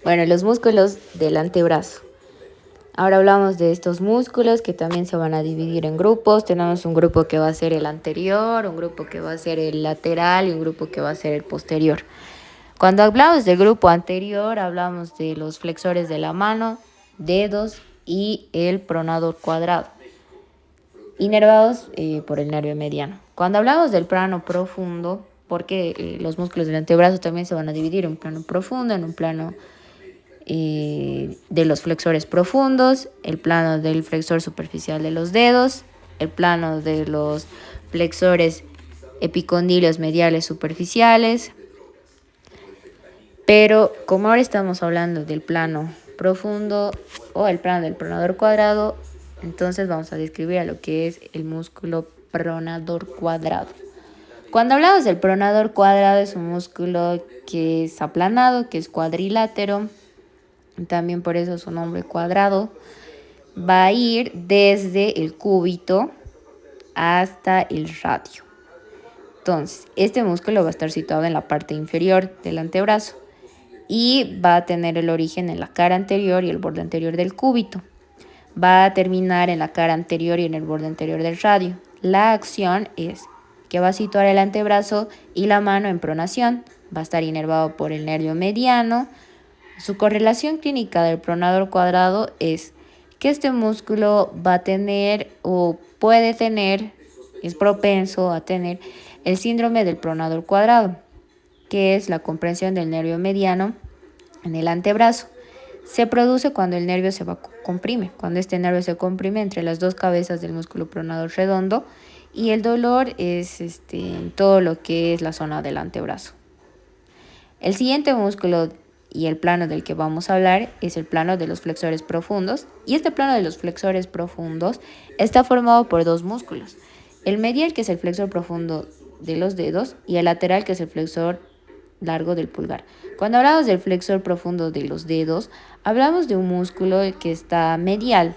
Bueno, los músculos del antebrazo. Ahora hablamos de estos músculos que también se van a dividir en grupos. Tenemos un grupo que va a ser el anterior, un grupo que va a ser el lateral y un grupo que va a ser el posterior. Cuando hablamos del grupo anterior, hablamos de los flexores de la mano, dedos y el pronador cuadrado, inervados por el nervio mediano. Cuando hablamos del plano profundo, porque los músculos del antebrazo también se van a dividir en un plano profundo, en un plano de los flexores profundos, el plano del flexor superficial de los dedos, el plano de los flexores epicondilios mediales superficiales. Pero como ahora estamos hablando del plano profundo o el plano del pronador cuadrado, entonces vamos a describir a lo que es el músculo pronador cuadrado. Cuando hablamos del pronador cuadrado, es un músculo que es aplanado, que es cuadrilátero, también por eso su nombre cuadrado. Va a ir desde el cúbito hasta el radio. Entonces, este músculo va a estar situado en la parte inferior del antebrazo y va a tener el origen en la cara anterior y el borde anterior del cúbito. Va a terminar en la cara anterior y en el borde anterior del radio. La acción es que va a situar el antebrazo y la mano en pronación. Va a estar inervado por el nervio mediano. Su correlación clínica del pronador cuadrado es que este músculo va a tener o puede tener, es propenso a tener el síndrome del pronador cuadrado, que es la comprensión del nervio mediano en el antebrazo. Se produce cuando el nervio se comprime, cuando este nervio se comprime entre las dos cabezas del músculo pronador redondo, y el dolor es en todo lo que es la zona del antebrazo. El siguiente músculo y el plano del que vamos a hablar es el plano de los flexores profundos, y este plano de los flexores profundos está formado por dos músculos: el medial, que es el flexor profundo de los dedos, y el lateral, que es el flexor largo del pulgar. Cuando hablamos del flexor profundo de los dedos, hablamos de un músculo que está medial,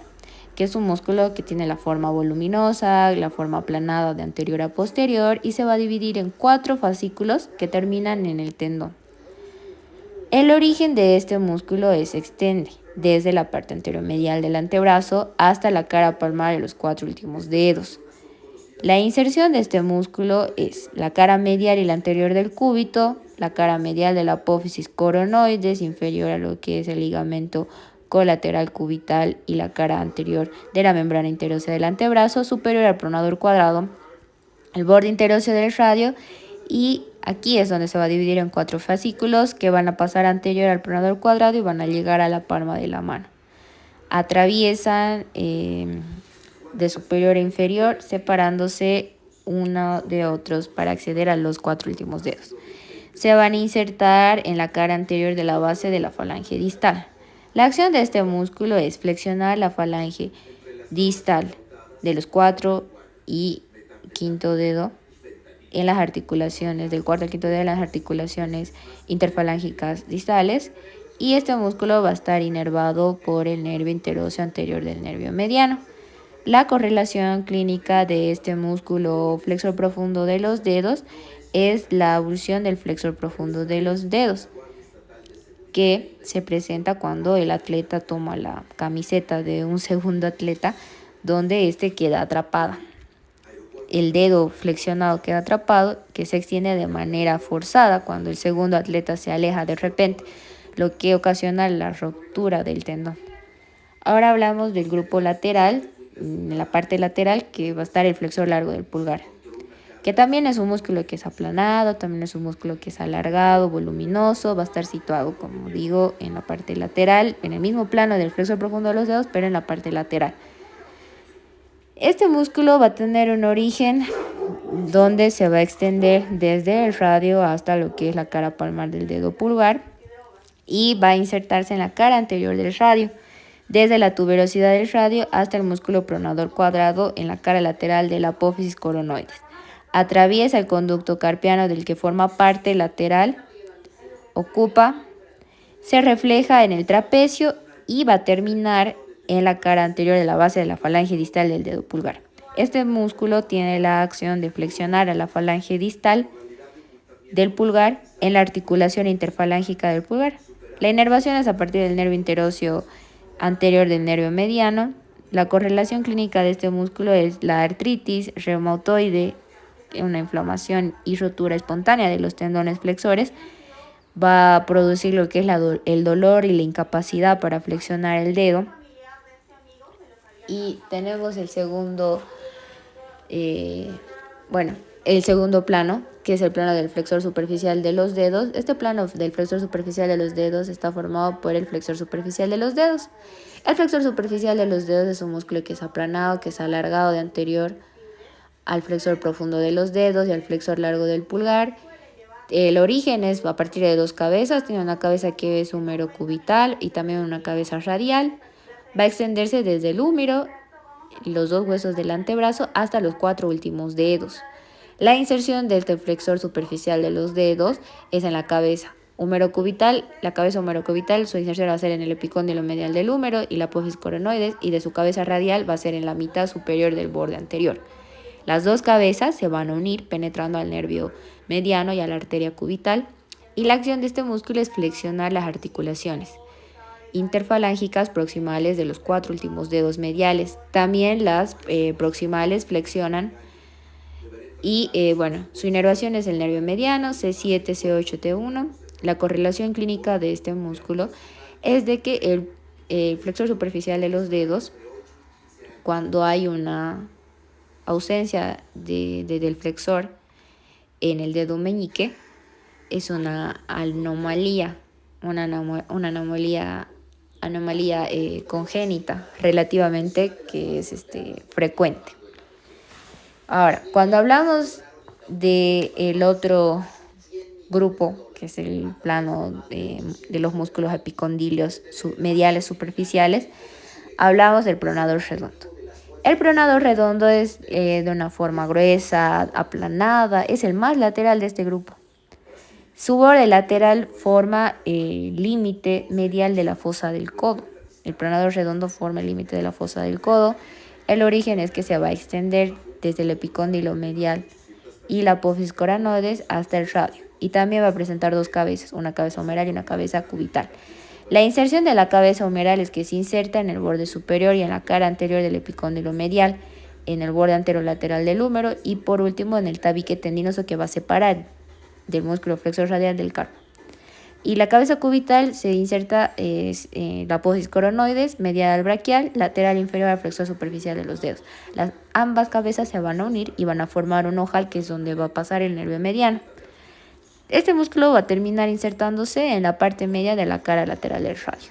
que es un músculo que tiene la forma voluminosa, la forma aplanada de anterior a posterior, y se va a dividir en 4 fascículos que terminan en el tendón. El origen de este músculo se extiende desde la parte anteromedial del antebrazo hasta la cara palmar de los 4 últimos dedos. La inserción de este músculo es la cara medial y la anterior del cúbito, la cara medial de la apófisis coronoides, inferior a lo que es el ligamento colateral cubital, y la cara anterior de la membrana interósea del antebrazo, superior al pronador cuadrado, el borde interóseo del radio, y aquí es donde se va a dividir en 4 fascículos que van a pasar anterior al pronador cuadrado y van a llegar a la palma de la mano. Atraviesan de superior a inferior, separándose uno de otros para acceder a los 4 últimos dedos. Se van a insertar en la cara anterior de la base de la falange distal. La acción de este músculo es flexionar la falange distal de los 4 y quinto dedo en las articulaciones, del cuarto al quinto dedo en las articulaciones interfalángicas distales, y este músculo va a estar inervado por el nervio interóseo anterior del nervio mediano. La correlación clínica de este músculo flexor profundo de los dedos es la abulsión del flexor profundo de los dedos, que se presenta cuando el atleta toma la camiseta de un segundo atleta, donde este queda atrapado. El dedo flexionado queda atrapado, que se extiende de manera forzada cuando el segundo atleta se aleja de repente, lo que ocasiona la ruptura del tendón. Ahora hablamos del grupo lateral. En la parte lateral, que va a estar el flexor largo del pulgar, que también es un músculo que es aplanado, también es un músculo que es alargado, voluminoso, va a estar situado, como digo, en la parte lateral, en el mismo plano del flexor profundo de los dedos, pero en la parte lateral. Este músculo va a tener un origen donde se va a extender desde el radio hasta lo que es la cara palmar del dedo pulgar, y va a insertarse en la cara anterior del radio, desde la tuberosidad del radio hasta el músculo pronador cuadrado en la cara lateral de la apófisis coronoides. Atraviesa el conducto carpiano del que forma parte lateral, ocupa, se refleja en el trapecio y va a terminar en la cara anterior de la base de la falange distal del dedo pulgar. Este músculo tiene la acción de flexionar a la falange distal del pulgar en la articulación interfalángica del pulgar. La inervación es a partir del nervio interóseo anterior del nervio mediano. La correlación clínica de este músculo es la artritis reumatoide, una inflamación y rotura espontánea de los tendones flexores. Va a producir lo que es el dolor y la incapacidad para flexionar el dedo. Y tenemos el segundo plano, que es el plano del flexor superficial de los dedos. Este plano del flexor superficial de los dedos está formado por el flexor superficial de los dedos. El flexor superficial de los dedos es un músculo que es aplanado, que es alargado de anterior al flexor profundo de los dedos y al flexor largo del pulgar. El origen es a partir de dos cabezas. Tiene una cabeza que es húmero cubital y también una cabeza radial. Va a extenderse desde el húmero, los dos huesos del antebrazo, hasta los 4 últimos dedos. La inserción del flexor superficial de los dedos es en la cabeza húmero-cubital. La cabeza húmero-cubital, su inserción va a ser en el epicóndilo medial del húmero y la apófisis coronoides, y de su cabeza radial va a ser en la mitad superior del borde anterior. Las dos cabezas se van a unir penetrando al nervio mediano y a la arteria cubital, y la acción de este músculo es flexionar las articulaciones interfalángicas proximales de los 4 últimos dedos mediales. También las proximales flexionan y su inervación es el nervio mediano, C7, C8, T1. La correlación clínica de este músculo es de que el flexor superficial de los dedos, cuando hay una ausencia del flexor en el dedo meñique, es una anomalía congénita relativamente, que es frecuente. Ahora, cuando hablamos del otro grupo, que es el plano de los músculos epicondilios mediales superficiales, hablamos del pronador redondo. El pronador redondo es de una forma gruesa, aplanada, es el más lateral de este grupo. Su borde lateral forma el límite medial de la fosa del codo. El pronador redondo forma el límite de la fosa del codo. El origen es que se va a extender desde el epicóndilo medial y la apófisis coronoides hasta el radio. Y también va a presentar dos cabezas, una cabeza humeral y una cabeza cubital. La inserción de la cabeza humeral es que se inserta en el borde superior y en la cara anterior del epicóndilo medial, en el borde anterolateral del húmero y por último en el tabique tendinoso que va a separar del músculo flexor radial del carpo. Y la cabeza cubital se inserta la apófisis coronoides, medial al braquial, lateral inferior al flexor superficial de los dedos. Ambas cabezas se van a unir y van a formar un ojal, que es donde va a pasar el nervio mediano. Este músculo va a terminar insertándose en la parte media de la cara lateral del radio.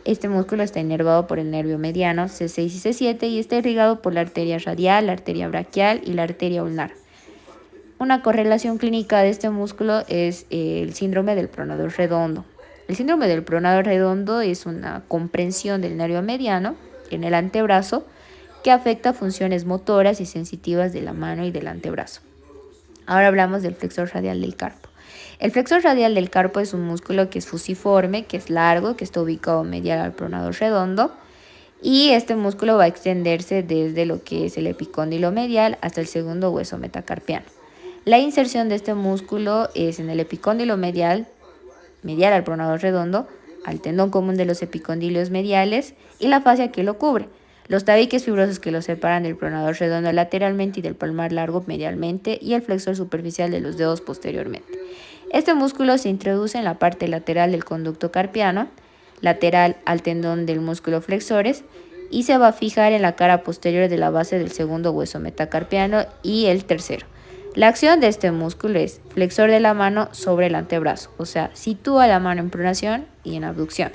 Este músculo está inervado por el nervio mediano C6 y C7 y está irrigado por la arteria radial, la arteria braquial y la arteria ulnar. Una correlación clínica de este músculo es el síndrome del pronador redondo. El síndrome del pronador redondo es una comprensión del nervio mediano en el antebrazo que afecta funciones motoras y sensitivas de la mano y del antebrazo. Ahora hablamos del flexor radial del carpo. El flexor radial del carpo es un músculo que es fusiforme, que es largo, que está ubicado medial al pronador redondo, y este músculo va a extenderse desde lo que es el epicóndilo medial hasta el segundo hueso metacarpiano. La inserción de este músculo es en el epicóndilo medial al pronador redondo, al tendón común de los epicondilios mediales y la fascia que lo cubre, los tabiques fibrosos que lo separan del pronador redondo lateralmente y del palmar largo medialmente, y el flexor superficial de los dedos posteriormente. Este músculo se introduce en la parte lateral del conducto carpiano, lateral al tendón del músculo flexores, y se va a fijar en la cara posterior de la base del segundo hueso metacarpiano y el tercero. La acción de este músculo es flexor de la mano sobre el antebrazo, o sea, sitúa la mano en pronación y en abducción.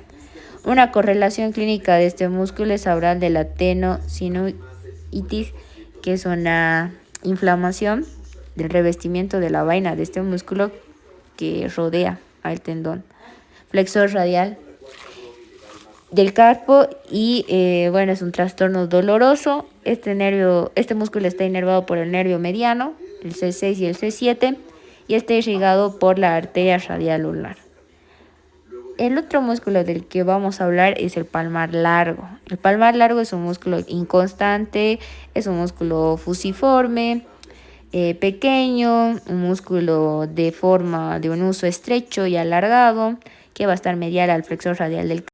Una correlación clínica de este músculo es hablar de la tenosynovitis, que es una inflamación del revestimiento de la vaina de este músculo que rodea al tendón flexor radial del carpo y es un trastorno doloroso. Este músculo está inervado por el nervio mediano, el C6 y el C7, y está irrigado por la arteria radial ulnar. El otro músculo del que vamos a hablar es el palmar largo. El palmar largo es un músculo inconstante, es un músculo fusiforme, pequeño, un músculo de forma de un uso estrecho y alargado, que va a estar medial al flexor radial del